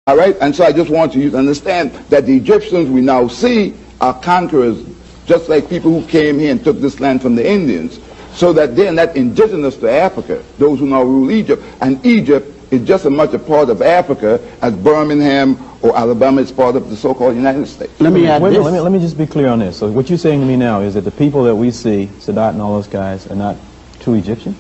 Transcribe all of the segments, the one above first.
All right? And so I just want you to understand that the Egyptians we now see are conquerors, just like people who came here and took this land from the Indians, so that they're not indigenous to Africa, those who now rule Egypt. And Egypt is just as much a part of Africa as Birmingham or Alabama is part of the so-called United States. Let me add this. Let me just be clear on this. So what you're saying to me now is that the people that we see, Sadat and all those guys, are not true Egyptians?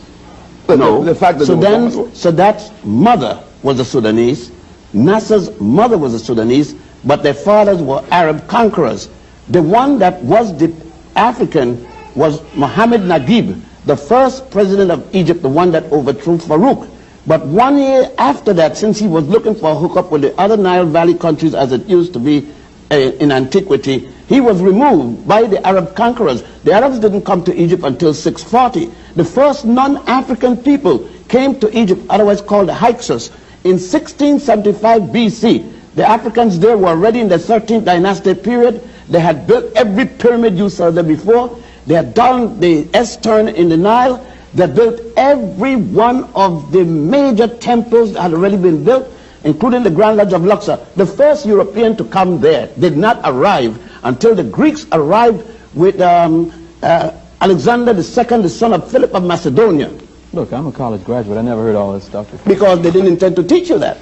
No. The fact that Sadat's mother was a Sudanese, Nasser's mother was a Sudanese, but their fathers were Arab conquerors. The one that was the African was Mohammed Naguib, the first president of Egypt, the one that overthrew Farouk. But 1 year after that, since he was looking for a hookup with the other Nile Valley countries as it used to be in antiquity, he was removed by the Arab conquerors. The Arabs didn't come to Egypt until 640. The first non-African people came to Egypt, otherwise called the Hyksos, in 1675 BC. The Africans there were already in the 13th dynasty period. They had built every pyramid you saw there before. They had done the S-turn in the Nile. They built every one of the major temples that had already been built, including the Grand Lodge of Luxor. The first European to come there did not arrive until the Greeks arrived with Alexander II, the son of Philip of Macedonia. Look, I'm a college graduate. I never heard all this stuff before. Because they didn't intend to teach you that.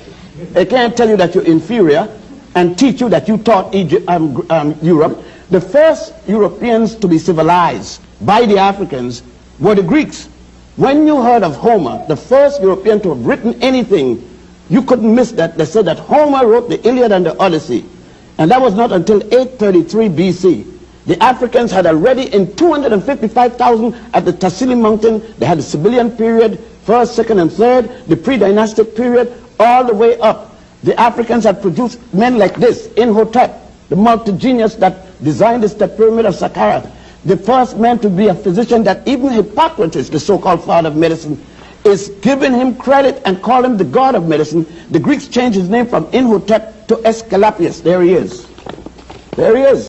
They can't tell you that you're inferior and teach you that you taught Europe. The first Europeans to be civilized by the Africans were the Greeks. When you heard of Homer, the first European to have written anything, you couldn't miss that. They said that Homer wrote the Iliad and the Odyssey. And that was not until 833 BC. The Africans had already, in 255,000 at the Tassili Mountain, they had the Sibyllian period, first, second, and third, the pre-dynastic period, all the way up. The Africans had produced men like this, Imhotep, the multi-genius that designed the step pyramid of Saqqara. The first man to be a physician that even Hippocrates, the so-called father of medicine, is giving him credit and calling him the god of medicine. The Greeks changed his name from Imhotep to Aesculapius. There he is. There he is.